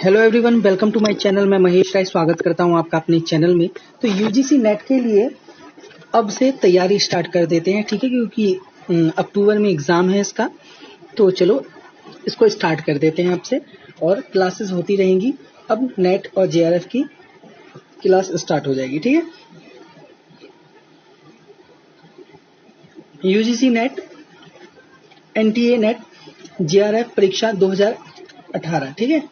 Hello everyone, welcome to my channel. मैं महेश राय स्वागत करता हूं आपका अपने चैनल में। तो यूजीसी नेट के लिए अब से तैयारी स्टार्ट कर देते हैं, ठीक है, क्योंकि अक्टूबर में एग्ज़ाम है इसका। तो चलो इसको स्टार्ट कर देते हैं अब से, और क्लासेस होती रहेंगी। अब नेट और जेआरएफ की क्लास स्टार्ट हो जाएगी, ठीक है। UGC net, NTA net, JRF परीक्षा 2018, ठीक है।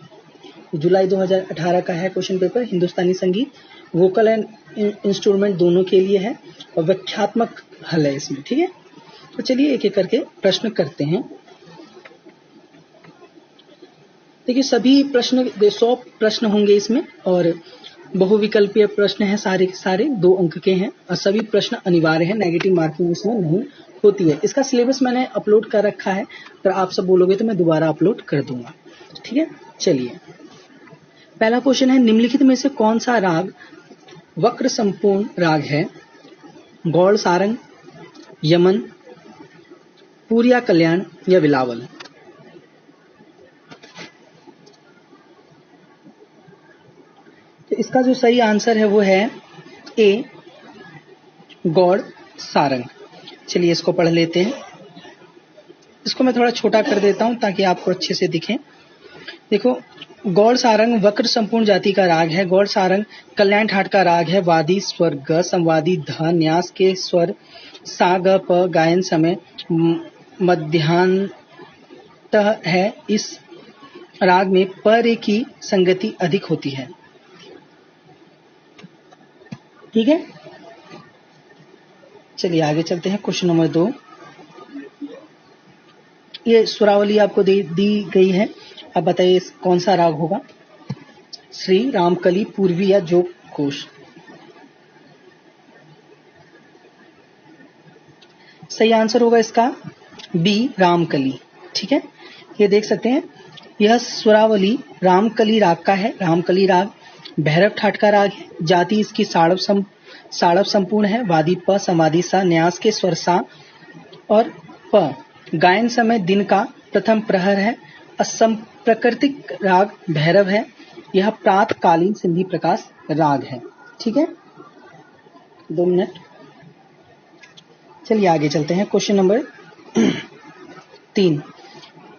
जुलाई 2018 का है क्वेश्चन पेपर। हिंदुस्तानी संगीत, वोकल एंड इंस्ट्रूमेंट दोनों के लिए है, और व्याख्यात्मक हल है इसमें, ठीक है। तो चलिए एक एक करके प्रश्न करते हैं। देखिए सभी प्रश्न 100 प्रश्न होंगे इसमें, और बहुविकल्पीय प्रश्न है, सारे के सारे 2 अंक के हैं, और सभी प्रश्न अनिवार्य है। नेगेटिव मार्किंग इसमें नहीं होती है। इसका सिलेबस मैंने अपलोड कर रखा है, अगर आप सब बोलोगे तो मैं दोबारा अपलोड कर दूंगा, ठीक है। चलिए पहला क्वेश्चन है, निम्नलिखित में से कौन सा राग वक्र संपूर्ण राग है? गौड़ सारंग, यमन, पूरिया कल्याण या बिलावल? तो इसका जो सही आंसर है वो है ए, गौड़ सारंग। चलिए इसको पढ़ लेते हैं। इसको मैं थोड़ा छोटा कर देता हूं ताकि आपको अच्छे से दिखे। देखो, गौड़ सारंग वक्र संपूर्ण जाति का राग है। गौड़ सारंग कल्याण ठाट का राग है। वादी स्वर ग, संवादी ध, न्यास के स्वर सा ग प, गायन समय मध्यांत है। इस राग में प रे की संगति अधिक होती है, ठीक है। चलिए आगे चलते हैं। क्वेश्चन नंबर 2, ये सुरावली आपको दी गई है। अब बताइए कौन सा राग होगा? श्री, रामकली, पूर्वी या जोग कोश? सही आंसर होगा इसका बी, रामकली, ठीक है। ये देख सकते हैं, यह सुरावली रामकली राग का है। रामकली राग भैरव ठाट का राग है। जाति इसकी साड़व संपूर्ण है। वादी प, समाधि सा, न्यास के स्वर सा और प। गायन समय दिन का प्रथम प्रहर है। असम प्राकृतिक राग भैरव है। यह प्रातकालीन सिंधी प्रकाश राग है, ठीक है। 2 मिनट। चलिए आगे चलते हैं। Question number 3।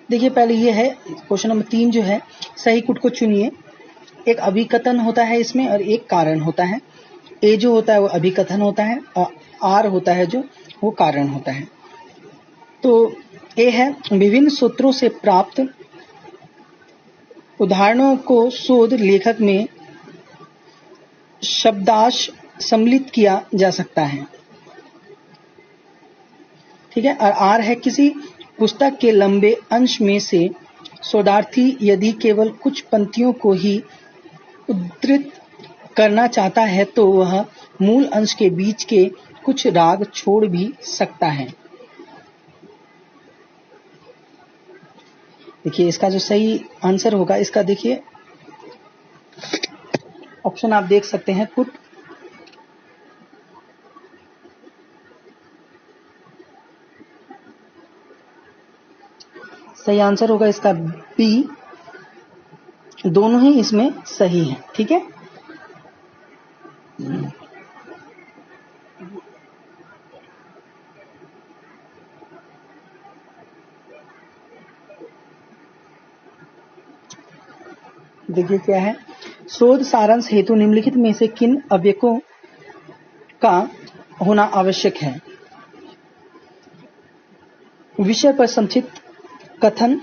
देखिए पहले ये है क्वेश्चन नंबर 3 जो है, सही कुट को चुनिए। एक अभिकथन होता है इसमें और एक कारण होता है। ए जो होता है वो अभिकथन होता है, और आर होता है जो वो कारण होता है। तो ए है, विभिन्न सूत्रों से प्राप्त उदाहरणों को शोध लेखक में शब्दाश सम्मिलित किया जा सकता है, ठीक है। और आर है, किसी पुस्तक के लंबे अंश में से शोधार्थी यदि केवल कुछ पंक्तियों को ही उद्धृत करना चाहता है तो वह मूल अंश के बीच के कुछ राग छोड़ भी सकता है। देखिए इसका जो सही आंसर होगा, इसका देखिए ऑप्शन आप देख सकते हैं, कुट, सही आंसर होगा इसका बी। दोनों ही इसमें सही है, ठीक है। देखिए क्या है, शोध सारांश हेतु निम्नलिखित में से किन अवयवों का होना आवश्यक है? विषय पर संक्षिप्त कथन,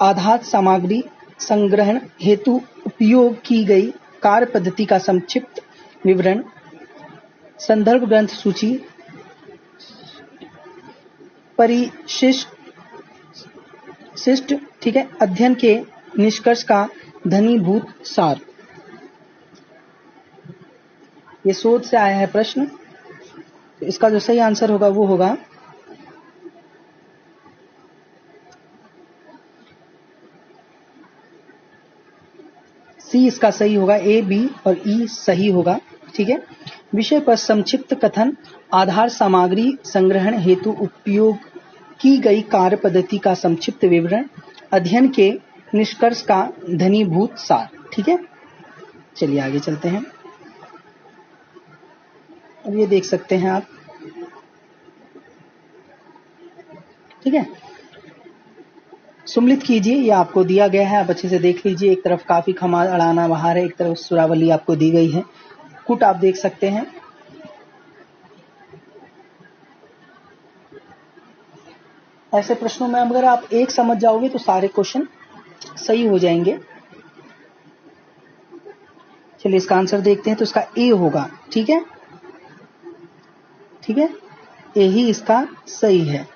आधार सामग्री संग्रहण हेतु उपयोग की गई कार्य पद्धति का संक्षिप्त विवरण, संदर्भ ग्रंथ सूची, परिशिष्ट, ठीक है, अध्ययन के निष्कर्ष का घनीभूत सार। ये शोध से आया है प्रश्न। तो इसका जो सही आंसर होगा वो होगा सी। इसका सही होगा, ए, बी और ई सही होगा, ठीक है। विषय पर संक्षिप्त कथन, आधार सामग्री संग्रहण हेतु उपयोग की गई कार्य पद्धति का संक्षिप्त विवरण, अध्ययन के निष्कर्ष का धनीभूत सार। ठीक है, चलिए आगे चलते हैं। अब ये देख सकते हैं आप, ठीक है, सुम्मिलित कीजिए, ये आपको दिया गया है, आप अच्छे से देख लीजिए। एक तरफ काफी, खमा, अड़ाना, बहार है, एक तरफ सुरावली आपको दी गई है, कुट आप देख सकते हैं। ऐसे प्रश्नों में अगर आप एक समझ जाओगे तो सारे क्वेश्चन सही हो जाएंगे। चलिए इसका आंसर देखते हैं, तो इसका ए होगा। ठीक है, ठीक है, ए ही इसका सही है।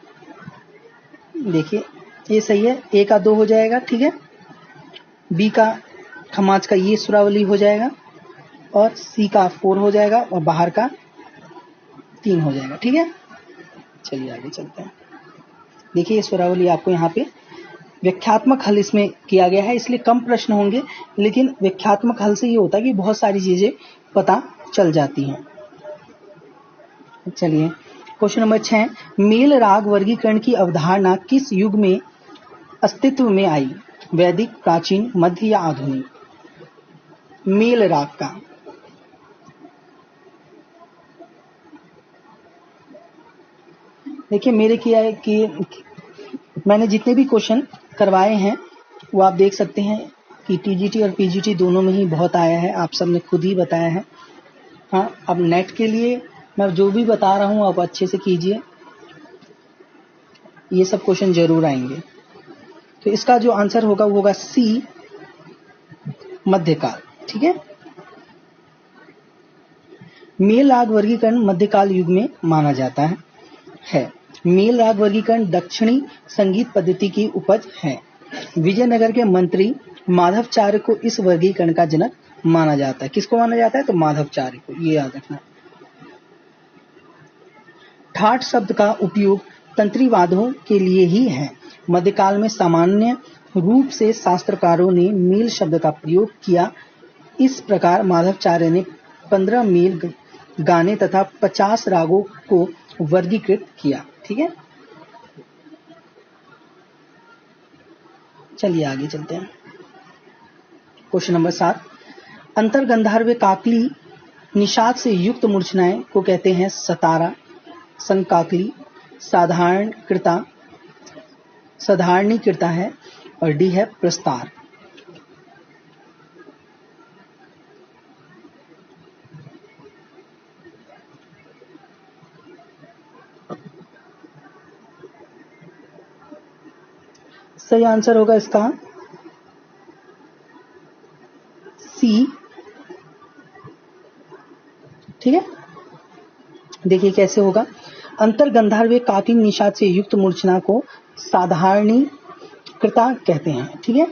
देखिए ये सही है, ए का 2 हो जाएगा। ठीक है, बी का, खमाज का ये सुरावली हो जाएगा, और सी का 4 हो जाएगा, और बाहर का 3 हो जाएगा। ठीक है, चलिए आगे चलते हैं। देखिए ये सुरावली आपको यहाँ पे व्याख्यात्मक हल इसमें किया गया है, इसलिए कम प्रश्न होंगे, लेकिन व्याख्यात्मक हल से ये होता है कि बहुत सारी चीजें पता चल जाती हैं। चलिए क्वेश्चन नंबर 6, मेल राग वर्गीकरण की अवधारणा किस युग में अस्तित्व में आई? वैदिक, प्राचीन, मध्य या आधुनिक? मेल राग का, देखिए मेरे किया है कि मैंने जितने भी क्वेश्चन करवाए हैं वो आप देख सकते हैं कि टीजीटी और पीजीटी दोनों में ही बहुत आया है, आप सबने खुद ही बताया है। हाँ, अब नेट के लिए मैं जो भी बता रहा हूँ आप अच्छे से कीजिए, ये सब क्वेश्चन जरूर आएंगे। तो इसका जो आंसर होगा वो होगा सी, मध्यकाल। ठीक है, मेल राग वर्गीकरण मध्यकाल युग में माना जाता है। मेल राग वर्गीकरण दक्षिणी संगीत पद्धति की उपज है। विजयनगर के मंत्री माधवचार्य को इस वर्गीकरण का जनक माना जाता है। किसको माना जाता है? तो माधवचार्य को, ये याद रखना। ठाट शब्द का उपयोग तंत्री वाद्यों के लिए ही है। मध्यकाल में सामान्य रूप से शास्त्रकारों ने मेल शब्द का प्रयोग किया। इस प्रकार माधवचार्य ने 15 मेल गाने तथा 50 रागों को वर्गीकृत किया। ठीक है, चलिए आगे चलते हैं। क्वेश्चन नंबर 7, अंतर्गंधार्व काकली निषाद से युक्त मूर्छनाएं को कहते हैं सतारा, संकाकली, साधारणीकृता है, और डी है प्रस्तार। सही आंसर होगा इसका सी। ठीक है, देखिए कैसे होगा। अंतर्गंधार्व काकली निषाद से युक्त मूर्छना को साधारणीकृता कहते हैं। ठीक है,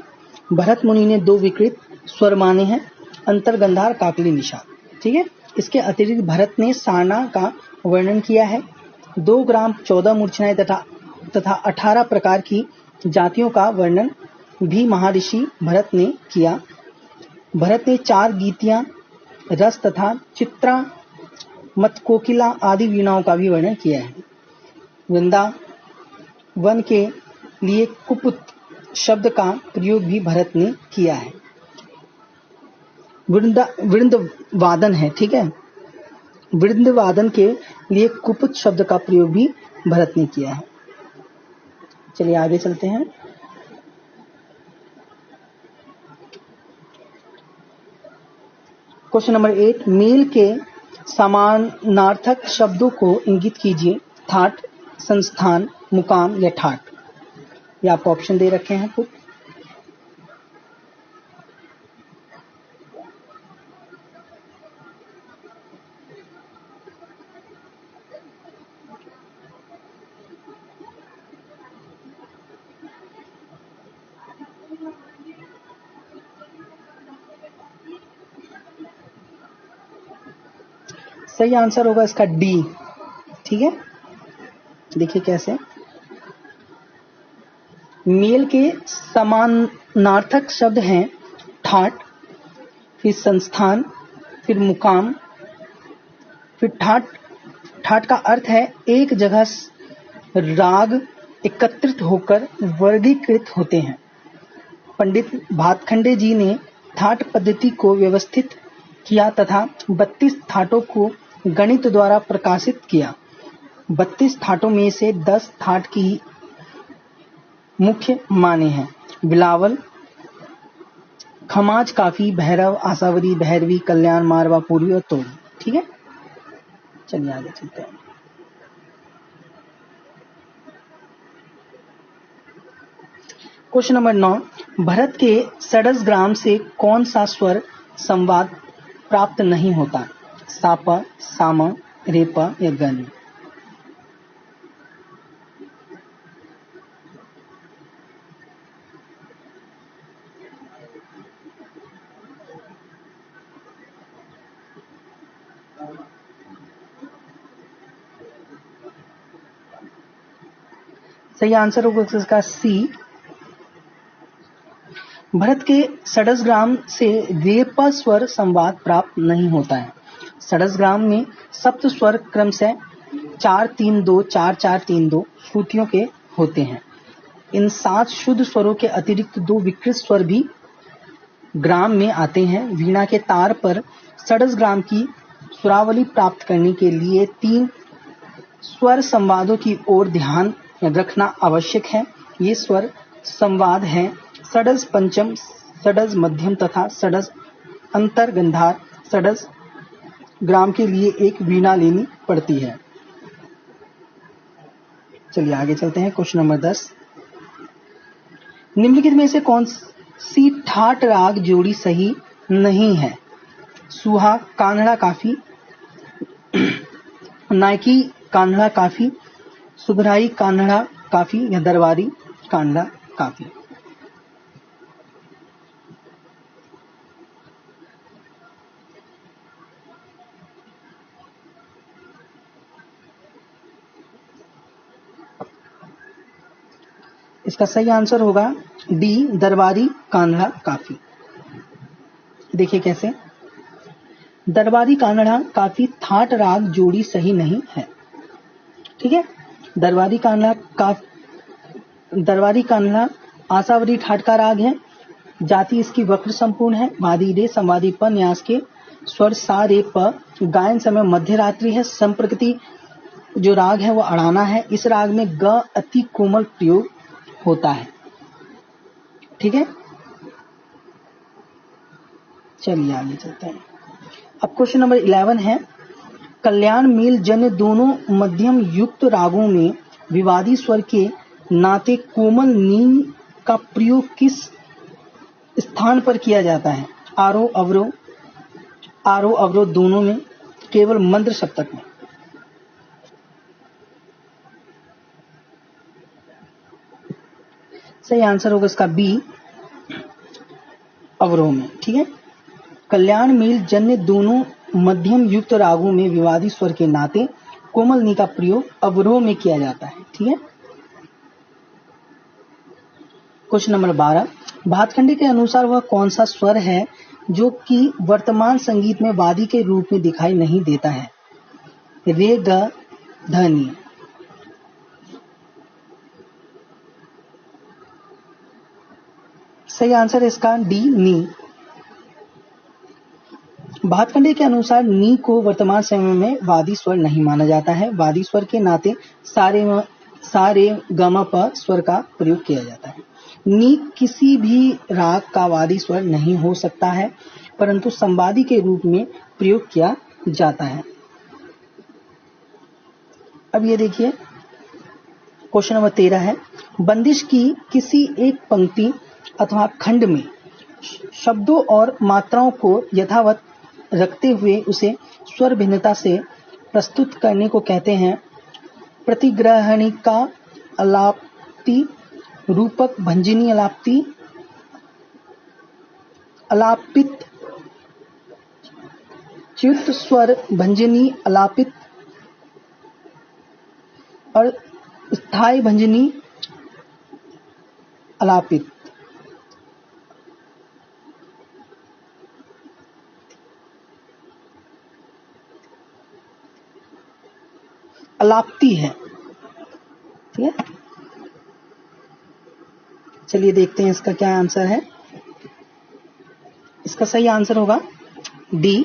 भरत मुनि ने 2 विकृत स्वर माने हैं, अंतर्गंधार, काकली, निषाद। ठीक है, इसके अतिरिक्त भरत ने सारना का वर्णन किया है। 2 ग्राम 14 मूर्छनाएं तथा 18 प्रकार की जातियों का वर्णन भी महर्षि भरत ने किया। भरत ने 4 गीतियां, रस तथा चित्रा, मतकोकिला आदि वीणाओं का भी वर्णन किया है। वृंदावन के लिए कुपुत शब्द का प्रयोग भी भरत ने किया है। वृंदवादन है। ठीक है, वृंदवादन के लिए कुपुत शब्द का प्रयोग भी भरत ने किया है। चलिए आगे चलते हैं। क्वेश्चन नंबर 8, मेल के समानार्थक शब्दों को इंगित कीजिए। ठाट, संस्थान, मुकाम या ठाट। ये आपको ऑप्शन दे रखे हैं कुछ। सही आंसर होगा इसका डी। ठीक है, देखिए कैसे। मेल के समानार्थक शब्द हैं ठाट, फिर संस्थान, फिर मुकाम, फिर ठाट। ठाट का अर्थ है एक जगह राग एकत्रित होकर वर्गीकृत होते हैं। पंडित भातखंडे जी ने थाट पद्धति को व्यवस्थित किया तथा 32 थाटों को गणित द्वारा प्रकाशित किया। 32 थाटों में से 10 थाट की मुख्य माने हैं: बिलावल, खमाज, काफी, भैरव, आसावरी, भैरवी, कल्याण, मारवा, पूर्वी और तोड़ी। ठीक है, चलिए आगे चलते हैं। क्वेश्चन नंबर 9, भरत के षडज ग्राम से कौन सा स्वर संवाद प्राप्त नहीं होता? साप, साम, रेप या गण? सही आंसर होगा इसका सी। भरत के षडज ग्राम से रेप स्वर संवाद प्राप्त नहीं होता है। षडज ग्राम में सप्त स्वर क्रमशः 4-3-2, 4-4-3-2 श्रुतियों के होते हैं। इन 7 शुद्ध स्वरों के अतिरिक्त 2 विकृत स्वर भी ग्राम में आते हैं। वीणा के तार पर षडज ग्राम की सुरावली प्राप्त करने के लिए 3 स्वर संवादों की ओर ध्यान रखना आवश्यक है। ये स्वर संवाद हैं षडज पंचम, षडज मध्यम तथा षडज अंतर गंधार। षडज ग्राम के लिए एक वीणा लेनी पड़ती है। चलिए आगे चलते हैं। क्वेश्चन नंबर 10, निम्नलिखित में से कौन सी ठाट राग जोड़ी सही नहीं है? सुहा, कान्हड़ा काफी, नायकी कान्हड़ा काफी, सुघराई कान्हड़ा काफी या दरबारी कान्हड़ा काफी? इसका सही आंसर होगा डी, दरबारी कान्हड़ा काफी। देखिए कैसे, दरबारी कान्हड़ा काफी थाट राग जोड़ी सही नहीं है। ठीक है, दरबारी कान्हड़ा आसावरी ठाट का राग है। जाति इसकी वक्र संपूर्ण है। वादी रे संवादी प न्यास के स्वर सा रे प। गायन समय मध्य रात्रि है। संप्रकृति जो राग है वो अड़ाना है। इस राग में ग अति कोमल प्रयोग होता है। ठीक है, चलिए आगे चलते हैं। अब क्वेश्चन नंबर 11 है, कल्याण मेल जन्य दोनों मध्यम युक्त रागों में विवादी स्वर के नाते कोमल नीम का प्रयोग किस स्थान पर किया जाता है? आरोह अवरोह दोनों में, केवल मंद्र सप्तक में? सही आंसर होगा इसका बी, अवरोह में। ठीक है, कल्याण मेल जन्य दोनों मध्यम युक्त रागों में विवादी स्वर के नाते कोमल नी का प्रयोग अवरोह में किया जाता है। ठीक है, क्वेश्चन नंबर 12, भातखंडे के अनुसार वह कौन सा स्वर है जो कि वर्तमान संगीत में वादी के रूप में दिखाई नहीं देता है? रे, ग, ध, नी? सही आंसर है इसका डी, नी। भातखंडे के अनुसार नी को वर्तमान समय में वादी स्वर नहीं माना जाता है। वादी स्वर के नाते सारे गमा प स्वर का प्रयोग किया जाता है। नी किसी भी राग का वादी स्वर नहीं हो सकता है, परंतु संवादी के रूप में प्रयोग किया जाता है। अब ये देखिए, क्वेश्चन नंबर 13 है, बंदिश की किसी एक पंक्ति अथवा खंड में शब्दों और मात्राओं को यथावत रखते हुए उसे स्वर भिन्नता से प्रस्तुत करने को कहते हैं प्रतिग्रहणिका अलाप्ति, रूपक भंजनी अलाप्ति, अलापित, च्युत स्वर भंजनी अलापित और स्थायी भंजनी अलापित। अलाप्ति है। ठीक है, चलिए देखते हैं इसका क्या आंसर है। इसका सही आंसर होगा डी।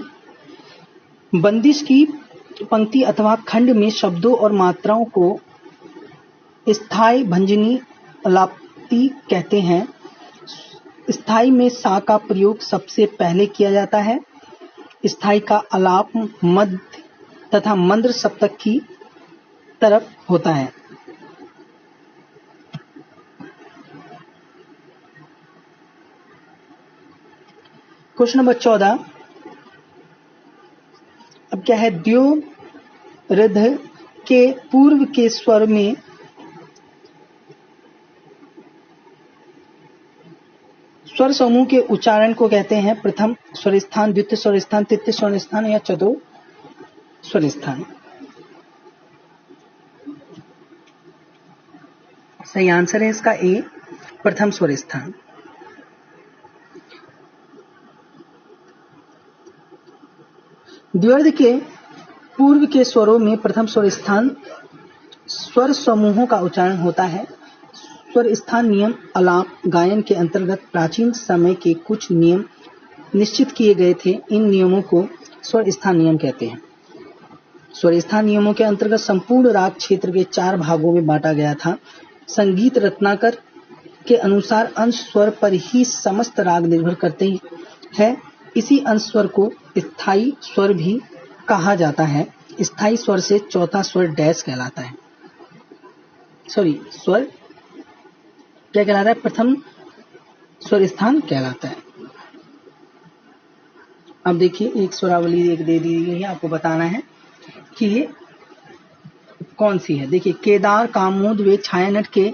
बंदिश की पंक्ति अथवा खंड में शब्दों और मात्राओं को स्थाई भंजनी अलाप्ति कहते हैं। स्थाई में सा का प्रयोग सबसे पहले किया जाता है। स्थाई का आलाप मध्य तथा मंद्र सप्तक की तरफ होता है। Question number 14। अब क्या है, द्यो ऋध के पूर्व के स्वर में स्वर समूह के उच्चारण को कहते हैं प्रथम स्वर स्थान, द्वितीय स्वर स्थान, तृतीय स्वर स्थान या चतुर्थ स्वर स्थान। सही आंसर है इसका ए, प्रथम स्वर स्थान। द्विवर्ध के पूर्व के स्वरों में प्रथम स्वर स्थान स्वर समूहों का उच्चारण होता है। स्वर स्थान नियम आलाप गायन के अंतर्गत प्राचीन समय के कुछ नियम निश्चित किए गए थे। इन नियमों को स्वर स्थान नियम कहते हैं। स्वर स्थान नियमों के अंतर्गत संपूर्ण राग क्षेत्र के 4 भागों में बांटा गया था। संगीत रत्नाकर के अनुसार अंश स्वर पर ही समस्त राग निर्भर करते हैं। इसी अंश स्वर को स्थाई स्वर भी कहा जाता है। स्थाई स्वर से चौथा स्वर डैश कहलाता है। स्वर क्या कहलाता है? प्रथम स्वर स्थान कहलाता है। अब देखिए एक स्वरावली एक दे दी गई है, आपको बताना है कि ये कौन सी है। देखिए केदार कामोद व छायानट के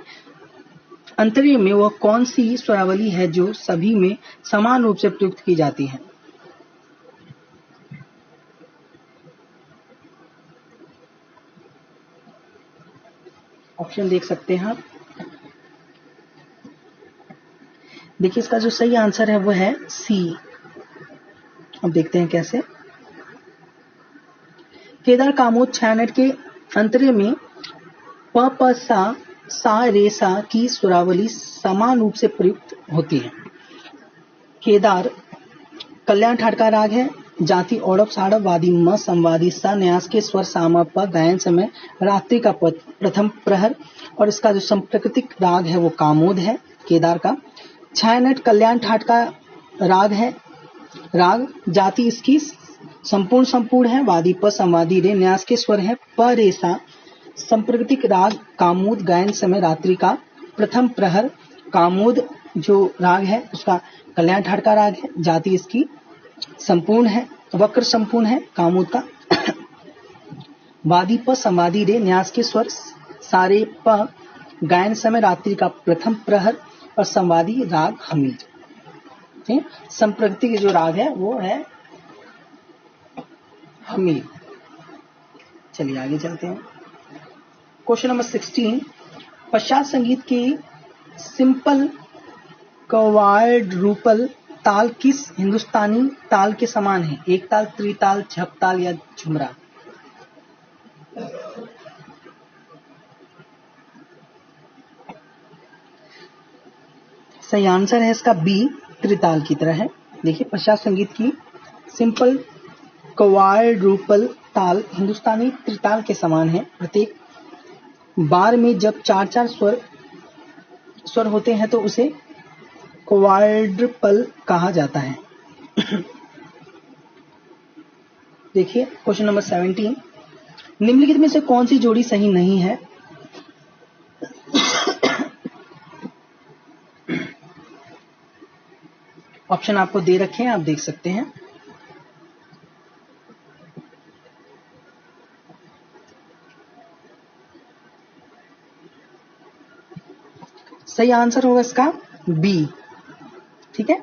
अंतर्य में वह कौन सी स्वरावली है जो सभी में समान रूप से प्रयुक्त की जाती है? ऑप्शन देख सकते हैं आप। देखिए इसका जो सही आंसर है वो है सी। अब देखते हैं कैसे। केदार कामोद छायानट के अंतर्य में प प सा रे सा की स्वरावली समान रूप से प्रयुक्त होती है। केदार कल्याण ठाट का राग है। जाति औड़व साड़व वादी म संवादी सा न्यास के स्वर सामा प गायन समय रात्रि का प्रथम प्रहर। और इसका जो संप्रकृतिक राग है वो कामोद है केदार का। छायानट कल्याण ठाट का राग है। राग जाति इसकी संपूर्ण है। वादी प संवादी रे न्यास के स्वर है प रे सा। संप्रकृतिक राग कामोद गायन समय रात्रि का प्रथम प्रहर। कामोद जो राग है उसका कल्याण ठाट का राग है। जाति इसकी संपूर्ण है, वक्र संपूर्ण है कामोद का। वादी प संवादी रे न्यास के स्वर सारे प गायन समय रात्रि का प्रथम प्रहर। और संवादी राग हमीद। संप्रकृति जो राग है वो है हमीद। चलिए आगे चलते हैं। Question number 16। पश्चात संगीत की सिंपल क्वाड्रुपल ताल किस हिंदुस्तानी ताल के समान है? एक ताल, त्रिताल, झपताल या झुमरा? सही आंसर है इसका बी, त्रिताल की तरह है। देखिए पश्चात संगीत की सिंपल क्वाड्रुपल ताल हिंदुस्तानी त्रिताल के समान है। प्रत्येक बार में जब 4-4 स्वर होते हैं तो उसे क्वाड्रुपल कहा जाता है। देखिए क्वेश्चन नंबर 17। निम्नलिखित में से कौन सी जोड़ी सही नहीं है? ऑप्शन आपको दे रखे हैं, आप देख सकते हैं। सही आंसर होगा इसका बी। ठीक है।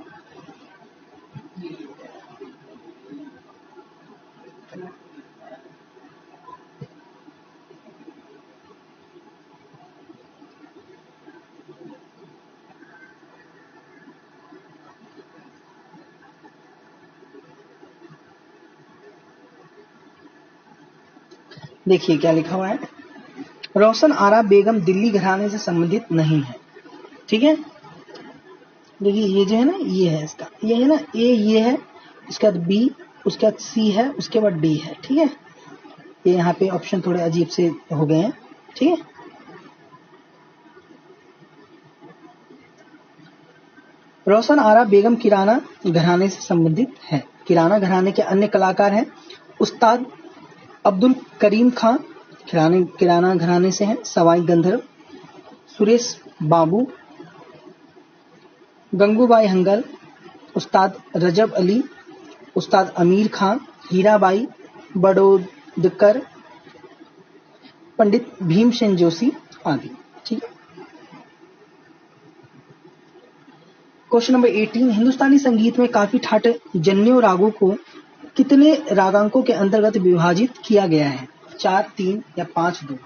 देखिए क्या लिखा हुआ है। रोशन आरा बेगम दिल्ली घराने से संबंधित नहीं है। ठीक है। देखिए ये जो है ना, ये है इसका, ये है ना ए, ये है, उसके बाद बी, उसके बाद सी है, उसके बाद डी है। ठीक है, ये यहाँ पे ऑप्शन थोड़े अजीब से हो गए हैं। ठीक है, रोशन आरा बेगम किराना घराने से संबंधित है। किराना घराने के अन्य कलाकार हैं उस्ताद अब्दुल करीम खां, किराना घराने से हैं। सवाई गंधर्व, सुरेश बाबू, गंगूबाई हंगल, उस्ताद रजब अली, उस्ताद अमीर खां, हीराबाई बड़ोदकर, पंडित भीमसेन जोशी आदि। ठीक है, क्वेश्चन नंबर 18, हिंदुस्तानी संगीत में काफी ठाट जन्यों रागों को कितने रागांकों के अंतर्गत विभाजित किया गया है? 4, 3 या 5, 2?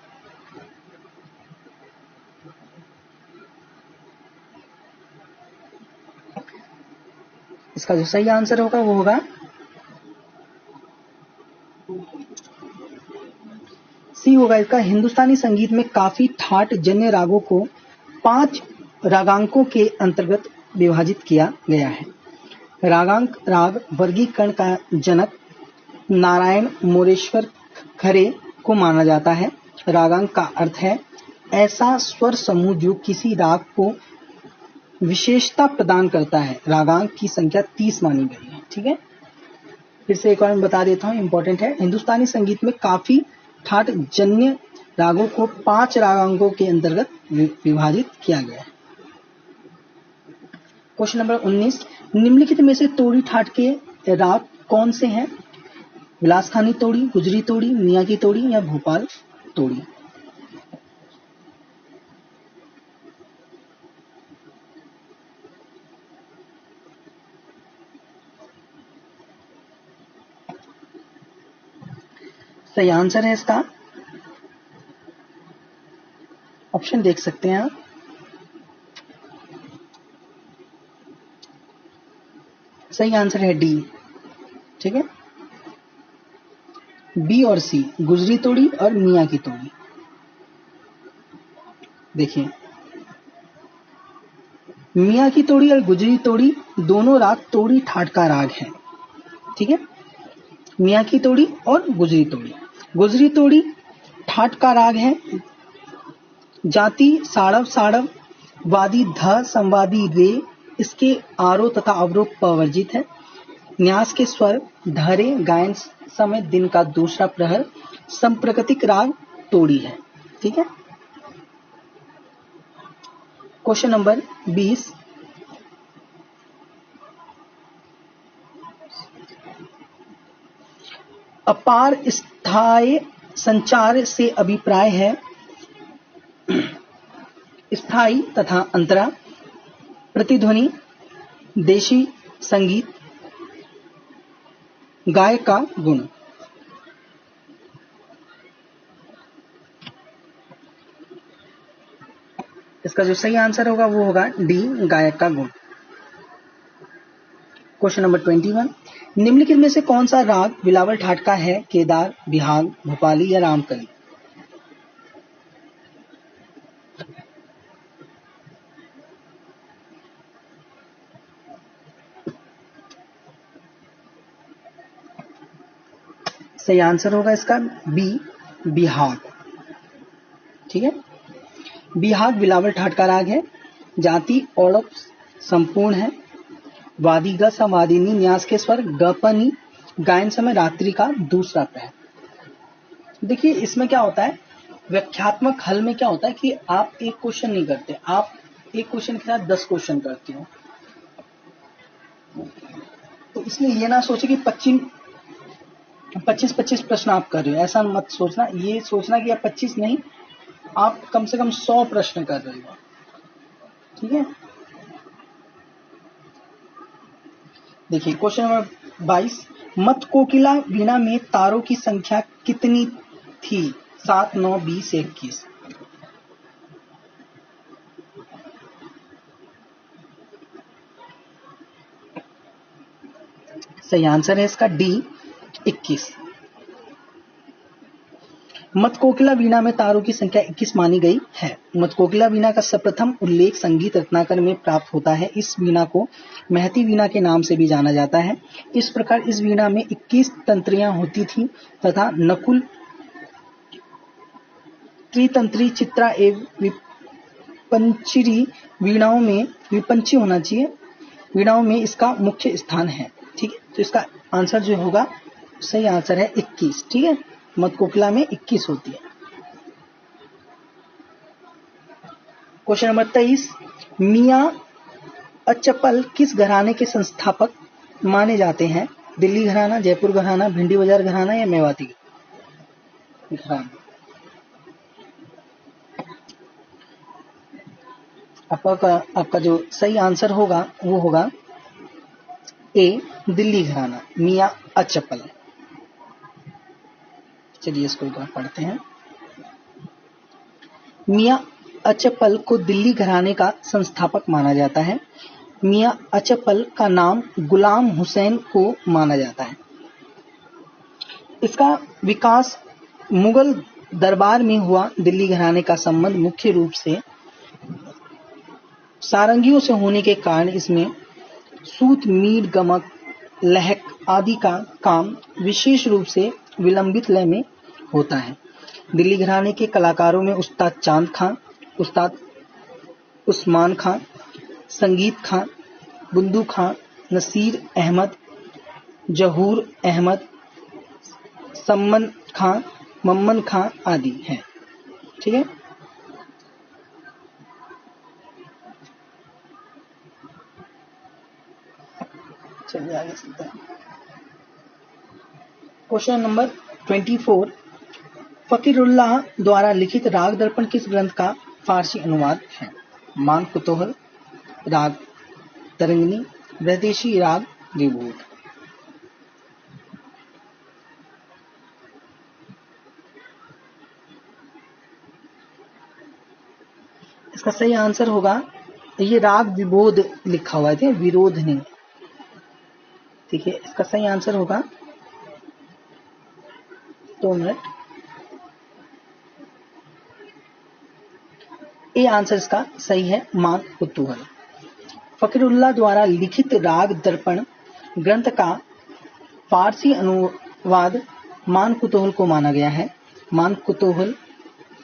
इसका जो सही आंसर होगा वो होगा सी होगा इसका। हिंदुस्तानी संगीत में काफी ठाट जन्य रागों को 5 रागांकों के अंतर्गत विभाजित किया गया है। रागांक राग वर्गीकरण का जनक नारायण मोरेश्वर खरे को माना जाता है। रागांक का अर्थ है ऐसा स्वर समूह जो किसी राग को विशेषता प्रदान करता है। रागांक की संख्या 30 मानी गई है। ठीक है, फिर से एक बार मैं बता देता हूँ, इंपॉर्टेंट है। हिंदुस्तानी संगीत में काफी ठाट जन्य रागों को 5 रागांकों के अंतर्गत विभाजित किया गया है। क्वेश्चन नंबर 19, निम्नलिखित में से तोड़ी ठाट के राग कौन से हैं? विलासखानी तोड़ी, गुजरी तोड़ी, मियाँ की तोड़ी या भोपाल तोड़ी? सही आंसर है इसका, ऑप्शन देख सकते हैं आप। सही आंसर है डी। ठीक है, बी और सी, गुजरी तोड़ी और मियाँ की तोड़ी। देखिए, मियाँ की तोड़ी और गुजरी तोड़ी दोनों राग तोड़ी ठाट का राग है। ठीक है, मियाँ की तोड़ी और गुजरी तोड़ी। गुजरी तोड़ी ठाट का राग है। जाति साड़व साड़व, वादी ध संवादी रे, इसके आरोह तथा अवरोह पवर्जित है। न्यास के स्वर धरे, गायन समय दिन का दूसरा प्रहर, संप्रकृतिक राग तोड़ी है। ठीक है, क्वेश्चन नंबर 20, अपार स्थायी संचार से अभिप्राय है स्थायी तथा अंतरा, प्रतिध्वनि, देशी संगीत, गायक का गुण। इसका जो सही आंसर होगा वो होगा डी, गायक का गुण। क्वेश्चन नंबर 21, निम्नलिखित में से कौन सा राग बिलावल ठाट का है? केदार, बिहाग, भोपाली या रामकली? सही आंसर होगा इसका बी, बिहाग। ठीक है, बिहाग बिलावल ठाट का राग है। जाति औड़प संपूर्ण है। वादी ग संवादिनी, न्यास के स्वर गपनी, गायन समय रात्रि का दूसरा प्रहर। देखिए, इसमें क्या होता है, व्याख्यात्मक हल में क्या होता है कि आप एक क्वेश्चन नहीं करते, आप एक क्वेश्चन के साथ 10 क्वेश्चन करते हो। तो इसलिए ये ना सोचे कि 25 प्रश्न आप कर रहे हो, ऐसा मत सोचना। ये सोचना कि आप 25 नहीं, आप कम से कम 100 प्रश्न कर रहे हो। ठीक है, देखिए क्वेश्चन नंबर 22, मत कोकिला वीणा में तारों की संख्या कितनी थी? 7, 9, 20, 21? सही आंसर है इसका डी, 21। मतकोकिला वीणा में तारों की संख्या 21 मानी गई है। मतकोकिला वीणा का सर्वप्रथम उल्लेख संगीत रत्नाकर में प्राप्त होता है। इस वीणा को महती वीणा के नाम से भी जाना जाता है। इस प्रकार इस वीणा में 21 तंत्रियां होती थी तथा नकुल, त्रितंत्री, चित्रा एवं विपंचरी वीणाओं में इसका मुख्य स्थान है। ठीक है, तो इसका आंसर जो होगा, सही आंसर है 21। ठीक है, मतकोकिला में 21 होती है। क्वेश्चन नंबर 23, मियां अचपल किस घराने के संस्थापक माने जाते हैं? दिल्ली घराना, जयपुर घराना, भिंडी बाजार घराना या मेवाती घराना? आपका जो सही आंसर होगा वो होगा ए, दिल्ली घराना, मियां अचपल। चलिए इसको पढ़ते हैं। मियां अचपल को दिल्ली घराने का संस्थापक माना जाता है। मियां अचपल का नाम गुलाम हुसैन को माना जाता है। इसका विकास मुगल दरबार में हुआ। दिल्ली घराने का संबंध मुख्य रूप से सारंगियों से होने के कारण इसमें सूत, मीर, गमक, लहक आदि का काम विशेष रूप से विलंबित लय में होता है। दिल्ली घराने के कलाकारों में उस्ताद चांद खां, उस्ताद उस्मान खां, संगीत खां, बुंदू खां, नसीर अहमद, जहूर अहमद, मम्मन खां आदि हैं। ठीक है, चलिए आगे चलते हैं। क्वेश्चन नंबर 24, फकीरुल्लाह द्वारा लिखित राग दर्पण किस ग्रंथ का फारसी अनुवाद है? मान कुतूहल, राग तरंगिनी, वैदेशी राग विबोध। इसका सही आंसर होगा, ये राग विबोध लिखा हुआ है, विरोध नहीं। ठीक है, इसका सही आंसर होगा, 2 मिनट, ये आंसर इसका सही है, मान कुतूहल। फकीरुल्लाह द्वारा लिखित राग दर्पण ग्रंथ का फारसी अनुवाद मान कुतूहल को माना गया है। मान कुतूहल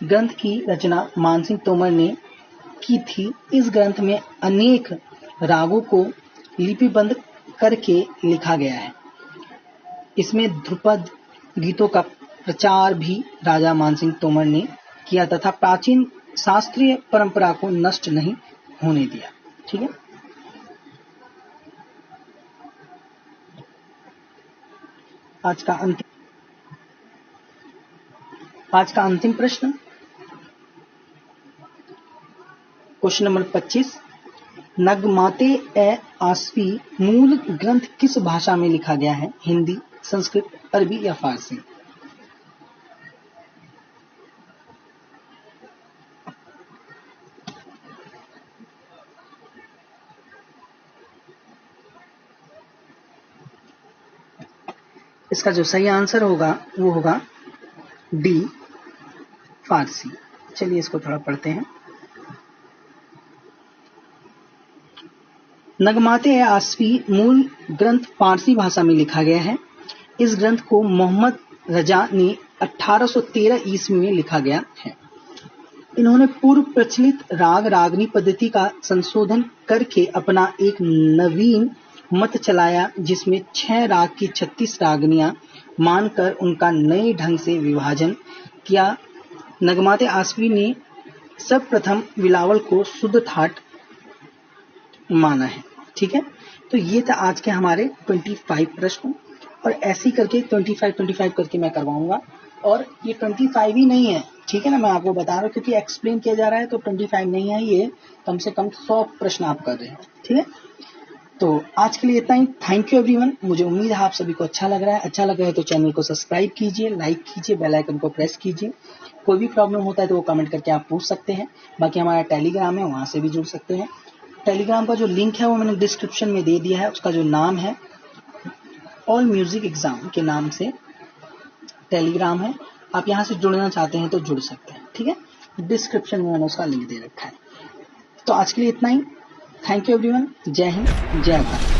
ग्रंथ की रचना मानसिंह तोमर ने की थी। इस ग्रंथ में अनेक रागों को लिपिबद्ध करके लिखा गया है। इसमें ध्रुपद गीतों का प्रचार भी राजा मानसिंह तोमर ने किया तथा प्राचीन शास्त्रीय परंपरा को नष्ट नहीं होने दिया। ठीक है, आज का अंतिम प्रश्न, क्वेश्चन नंबर 25, नगमाते ए आसफी मूल ग्रंथ किस भाषा में लिखा गया है? हिंदी, संस्कृत, अरबी या फारसी? इसका जो सही आंसर होगा वो होगा डी, फारसी। चलिए इसको थोड़ा पढ़ते हैं। नगमाते आसफी मूल ग्रंथ फारसी भाषा में लिखा गया है। इस ग्रंथ को मोहम्मद रजा ने 1813 ईस्वी में लिखा गया है। इन्होंने पूर्व प्रचलित राग रागनी पद्धति का संशोधन करके अपना एक नवीन मत चलाया, जिसमें 6 राग की 36 रागनियां मानकर उनका नए ढंग से विभाजन किया। नगमाते आसफी ने सर्वप्रथम बिलावल को शुद्ध ठाट माना है। ठीक है, तो ये था आज के हमारे 25 प्रश्न, और ऐसे ही करके 25 करके मैं करवाऊंगा। और ये 25 ही नहीं है, ठीक है ना, मैं आपको बता रहा हूँ क्योंकि एक्सप्लेन किया जा रहा है, तो 25 नहीं है, ये कम से कम 100 प्रश्न आप कर रहे हैं। ठीक है, तो आज के लिए इतना ही। Thank you everyone. मुझे उम्मीद है आप सभी को अच्छा लग रहा है। अच्छा लग रहा है तो चैनल को सब्सक्राइब कीजिए, लाइक कीजिए, बेल आइकन को प्रेस कीजिए। कोई भी प्रॉब्लम होता है तो वो कमेंट करके आप पूछ सकते हैं। बाकी हमारा टेलीग्राम है, वहां से भी जुड़ सकते हैं। टेलीग्राम का जो लिंक है वो मैंने डिस्क्रिप्शन में दे दिया है। उसका जो नाम है ऑल म्यूजिक एग्जाम के नाम से टेलीग्राम है, आप यहाँ से जुड़ना चाहते हैं तो जुड़ सकते हैं, ठीक है। डिस्क्रिप्शन में मैंने उसका लिंक दे रखा है। तो आज के लिए इतना ही। Thank you everyone. जय हिंद, जय भारत।